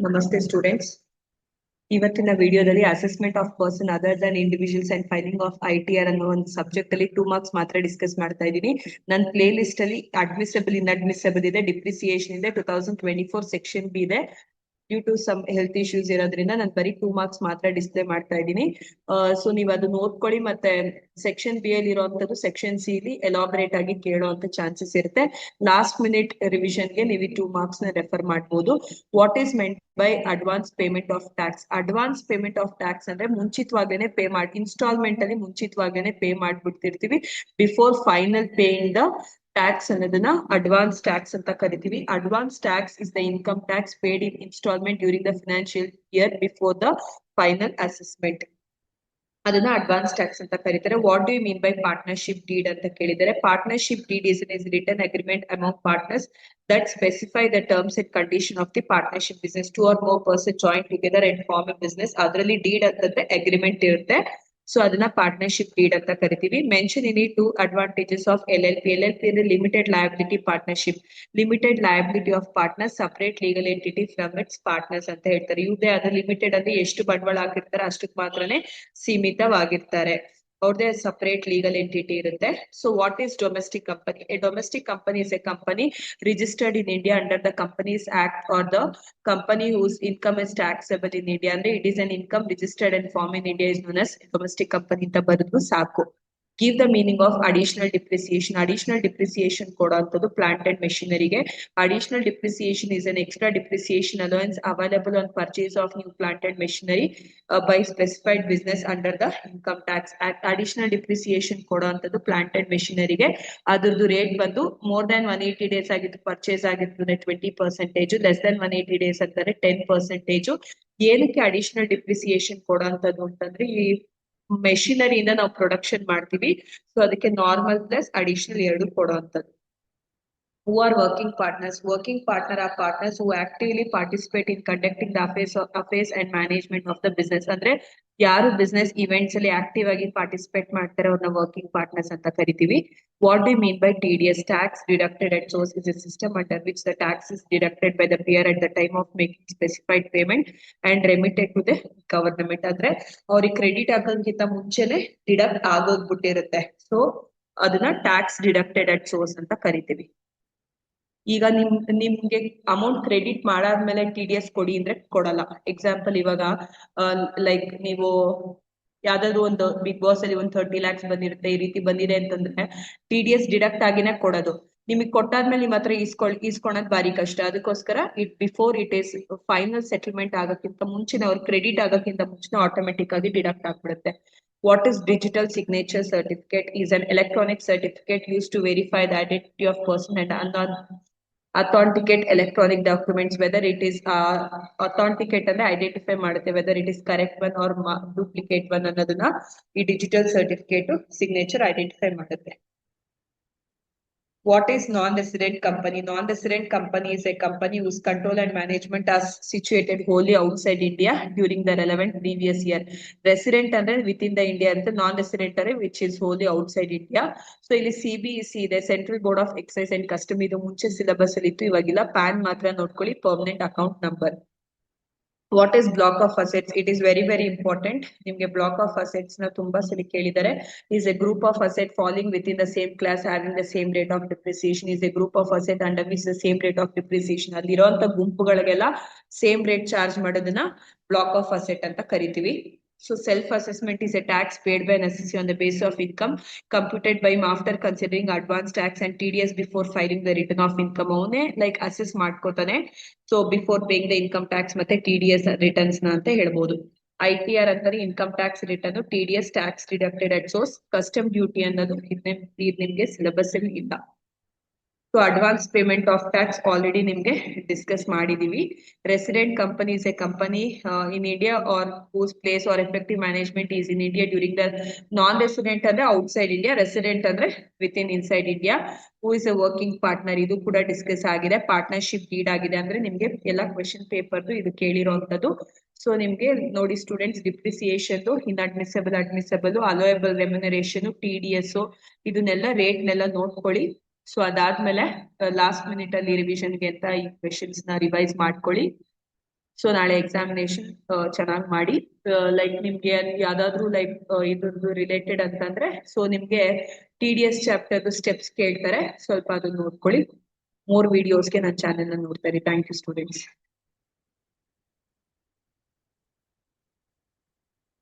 Namaste students. ಇವತ್ತಿನ ವಿಡಿಯೋದಲ್ಲಿ assessment of person other than individuals and filing of ITR ಅನ್ನೋ ಒಂದು ಸಬ್ಜೆಕ್ಟ್ ಅಲ್ಲಿ 2 ಮಾರ್ಕ್ಸ್ ಮಾತ್ರ ಡಿಸ್ಕಸ್ ಮಾಡ್ತಾ ಇದ್ದೀನಿ. ನನ್ನ ಪ್ಲೇ ಲಿಸ್ಟ್ ಅಲ್ಲಿ ಅಡ್ಮಿಸಬಲ್ ಇನ್ಅಡ್ಮಿಸಬಲ್ ಇದೆ, ಡಿಪ್ರಿಸಿಯೇಷನ್ ಇದೆ, 2024 ಸೆಕ್ಷನ್ ಬಿ ಇದೆ. Due to some health issues ಇರೋದ್ರಿಂದ ನಾನು ಬರೀ 2 ಮಾರ್ಕ್ಸ್ ಮಾತ್ರ ಡಿಸ್ಪ್ಲೇ ಮಾಡ್ತಾ ಇದ್ದೀನಿ. ಸೊ ನೀವು ಅದನ್ನ ಓದ್ಕೊಳ್ಳಿ. ಮತ್ತೆ ಸೆಕ್ಷನ್ ಬಿ ಅಲ್ಲಿ ಇರುವಂತದ್ದು ಸೆಕ್ಷನ್ ಸಿ ಇಲ್ಲಿ ಎಲಾಬರೇಟ್ ಆಗಿ ಕೇಳುವಂತ ಚಾನ್ಸಸ್ ಇರುತ್ತೆ. ಲಾಸ್ಟ್ ಮಿನಿಟ್ ರಿವಿಷನ್ಗೆ ನೀವು ಈ 2 ಮಾರ್ಕ್ಸ್ ನ ರೆಫರ್ ಮಾಡಬಹುದು. What is meant by advance payment of tax? Advance payment of tax ಅಂದ್ರೆ ಮುಂಚಿತವಾಗ್ಲೇನೆ ಪೇ ಮಾಡಿ, ಇನ್ಸ್ಟಾಲ್ಮೆಂಟ್ ಅಲ್ಲಿ ಮುಂಚಿತವಾಗ್ಲೇನೆ ಪೇ ಮಾಡ್ಬಿಡ್ತಿರ್ತೀವಿ before final paying the tax ಅನ್ನೋದನ್ನ ಅಡ್ವಾನ್ಸ್ ಟ್ಯಾಕ್ಸ್ ಅಂತ ಕರಿತೀವಿ. Advance tax is the income tax paid in instalment during the financial year before the final assessment. ಅದನ್ನ ಅಡ್ವಾನ್ಸ್ ಟ್ಯಾಕ್ಸ್ ಅಂತ ಕರೀತಾರೆ. What do you mean by partnership deed ಅಂತ ಕೇಳಿದರೆ, partnership deed is written agreement among partners that specify the terms and condition of the partnership business. 2 or more persons join together and form a business. ಅದರಲ್ಲಿ deed ಅಂತಂದ್ರೆ agreement ಇರುತ್ತೆ. So ಅದನ್ನ partnership deed ಅಂತ ಕರಿತೀವಿ. Mention in two advantages of LLP. LLP ಅಂದ್ರೆ limited liability partnership. Limited liability of partners separate legal entity from its partners ಅಂತ ಹೇಳ್ತಾರೆ. ಇವ್ರದೇ ಆದ ಲಿಮಿಟೆಡ್ ಅಂದ್ರೆ ಎಷ್ಟು ಬಂಡವಾಳ ಹಾಕಿರ್ತಾರೆ ಅಷ್ಟಕ್ಕೆ ಮಾತ್ರನೇ ಸೀಮಿತವಾಗಿರ್ತಾರೆ. ಅವ್ರದೇ ಸಪರೇಟ್ ಲೀಗಲ್ ಎಂಟಿಟಿ ಇರುತ್ತೆ. So what is domestic company? A domestic company is a company registered in India under the companies act or the company whose income is taxable in India. ಅಂದ್ರೆ it is an income registered and form in India is known as domestic company ಅಂತ ಬರೆದ್ರು ಸಾಕು. Give the meaning of additional depreciation. Additional depreciation ಕೊಡುವಂಥದ್ದು plant and ಮೆಷಿನರಿಗೆ. Additional depreciation is an extra depreciation allowance available on purchase of new plant and machinery by specified business under the income tax act. Additional depreciation ಕೊಡುವಂಥದ್ದು plant and ಮೆಷಿನರಿಗೆ. ಅದ್ರದ್ದು rate ಬಂದು more than 180 days ಆಗಿದ್ದು purchase ಆಗಿರ್ತದೆ 20%, less than 180 days ಅಂತಾರೆ 10%. ಏನಕ್ಕೆ additional depreciation ಕೊಡುವಂಥದ್ದು ಅಂತಂದ್ರೆ, ಈ ಮೆಷಿನರಿಯಿಂದ ನಾವು ಪ್ರೊಡಕ್ಷನ್ ಮಾಡ್ತೀವಿ. ಸೊ ಅದಕ್ಕೆ ನಾರ್ಮಲ್ ಪ್ಲಸ್ ಅಡಿಷನಲ್ ಎರಡು ಕೊಡುವಂಥದ್ದು. Who are working partners? Working partner are partners who actively participate in conducting the affairs and management of the business. ಅಂದ್ರೆ ಯಾರು ಬಿಸ್ನೆಸ್ ಇವೆಂಟ್ಸ್ ಅಲ್ಲಿ ಆಕ್ಟಿವ್ ಆಗಿ ಪಾರ್ಟಿಸಿಪೇಟ್ ಮಾಡ್ತಾರೆ ಅವ್ರನ್ನ ವರ್ಕಿಂಗ್ ಪಾರ್ಟ್ನರ್ಸ್ ಅಂತ ಕರಿತೀವಿ. What do mean by TDS? Tax deducted at source is a system under which the tax is deducted by the payer at the time of making specified payment and remitted to the government. ಅಂದ್ರೆ ಅವ್ರಿಗೆ credit ಆಗೋದಕ್ಕಿಂತ ಮುಂಚೆನೆ deduct ಆಗೋಗ್ಬಿಟ್ಟಿರುತ್ತೆ. So ಅದನ್ನ tax deducted at source ಅಂತ ಕರಿತೀವಿ. ಈಗ ನಿಮ್ಗೆ ಅಮೌಂಟ್ ಕ್ರೆಡಿಟ್ ಮಾಡಾದ್ಮೇಲೆ TDS ಕೊಡಿ ಅಂದ್ರೆ ಕೊಡಲ್ಲ. ಎಕ್ಸಾಂಪಲ್ ಇವಾಗ ಲೈಕ್ ನೀವು ಯಾವ್ದಾದ್ರು ಒಂದು ಬಿಗ್ ಬಾಸ್ ಅಲ್ಲಿ ಒಂದು 30 lakhs ಬಂದಿರುತ್ತೆ, ಈ ರೀತಿ ಬಂದಿದೆ ಅಂತಂದ್ರೆ TDS ಡಿಡಕ್ಟ್ ಆಗಿನೇ ಕೊಡೋದು. ನಿಮಗೆ ಕೊಟ್ಟಾದ್ಮೇಲೆ ನಿಮ್ಮ ಹತ್ರ ಇಸ್ಕೊಳೋದ್ ಬಾರಿ ಕಷ್ಟ. ಅದಕ್ಕೋಸ್ಕರ before it is final settlement ಆಗಕ್ಕಿಂತ ಮುಂಚೆನೆ, ಅವ್ರ ಕ್ರೆಡಿಟ್ ಆಗಕ್ಕಿಂತ ಮುಂಚೆ ಆಟೋಮೆಟಿಕ್ ಆಗಿ ಡಿಡಕ್ಟ್ ಆಗ್ಬಿಡುತ್ತೆ. What is digital signature certificate? Is an electronic certificate used to verify the identity of person and authenticate electronic documents, whether it is authenticate and identify ಮಾಡುತ್ತೆ whether it is correct one or duplicate one ಅನ್ನೋದನ್ನ ಈ digital certificate signature identify ಮಾಡುತ್ತೆ. What is non-resident company? Non-resident company is a company whose control and management are situated wholly outside India during the relevant previous year. Resident ಅಂದ್ರೆ within the India ಅಂತ, non-resident ಅಂದ್ರೆ which is wholly outside India. So ಇಲ್ಲಿ CBEC ಇದೆ, central board of excise and custom. ಇದು ಮುಂಚೆ syllabus ಅಲ್ಲಿ ಇತ್ತು, ಇವಾಗಿಲ್ಲ. ಪ್ಯಾನ್ ಮಾತ್ರ ನೋಡ್ಕೊಳ್ಳಿ, permanent account number. What is block of assets? It is very very important. ನಿಮ್ಗೆ ಬ್ಲಾಕ್ ಆಫ್ ಅಸೆಟ್ಸ್ ನ ತುಂಬಾ ಸಲ ಕೇಳಿದ್ದಾರೆ. Is a group of asset falling with in the same class having the same rate of depreciation. Is a group of asset under which the same rate of depreciation. ಅಲ್ಲಿರುವಂತ ಗುಂಪುಗಳಿಗೆಲ್ಲ same rate charge ಮಾಡೋದನ್ನ block of asset ಅಂತ ಕರಿತೀವಿ. So self-assessment is a tax paid by an assessee on the basis of income computed by him after considering advance tax and TDS before filing the return of income. ಅವನೇ like assess ಮಾಡ್ಕೋತಾನೆ. So before paying the income tax ಮತ್ತೆ TDS returns ನ ಅಂತ ಹೇಳ್ಬೋದು. ITR ಅಂತಾರೆ income tax return, TDS tax deducted at source, custom duty ಅನ್ನೋದು ನಿಮ್ಗೆ syllabus ಅಲ್ಲಿ ಇಲ್ಲ. So advance payment of tax already ನಿಮ್ಗೆ ಡಿಸ್ಕಸ್ ಮಾಡಿದೀವಿ. Resident company is a company in India or whose place or effective management is in India during the. Non resident ಅಂದ್ರೆ outside India, resident ಅಂದ್ರೆ with in inside India. Who is A working partner, ಇದು ಕೂಡ discuss ಆಗಿದೆ. Partnership deed ಆಗಿದೆ ಅಂದ್ರೆ ನಿಮ್ಗೆ ಎಲ್ಲ question ಪೇಪರ್ದು ಇದು ಕೇಳಿರೋಂಥದ್ದು. ಸೊ ನಿಮ್ಗೆ ನೋಡಿ students, depreciation, inadmissible, admissible, allowable remuneration, TDS ಇದನ್ನೆಲ್ಲ ರೇಟ್ನೆಲ್ಲ ನೋಡ್ಕೊಳ್ಳಿ. ಸೊ ಅದಾದ್ಮೇಲೆ ಲಾಸ್ಟ್ ಮಿನಿಟ್ ಅಲ್ಲಿ ರಿವಿಷನ್ಗೆ ಅಂತ ಈ ಕ್ವೆಶನ್ಸ್ ನ ರಿವೈಸ್ ಮಾಡ್ಕೊಳ್ಳಿ. ಸೊ ನಾಳೆ ಎಕ್ಸಾಮಿನೇಷನ್ ಚೆನ್ನಾಗಿ ಮಾಡಿ. ಲೈಕ್ ನಿಮ್ಗೆ ಯಾವ್ದಾದ್ರು ಲೈಕ್ ಇದ್ರದ್ದು ರಿಲೇಟೆಡ್ ಅಂತಂದ್ರೆ ಸೊ ನಿಮ್ಗೆ TDS ಚಾಪ್ಟರ್ ಸ್ಟೆಪ್ಸ್ ಕೇಳ್ತಾರೆ, ಸ್ವಲ್ಪ ಅದನ್ನ ನೋಡ್ಕೊಳ್ಳಿ. ಮೋರ್ ವಿಡಿಯೋಸ್ಗೆ ನನ್ನ ಚಾನೆಲ್ ನೋಡ್ತಾರೆ. Thank you students.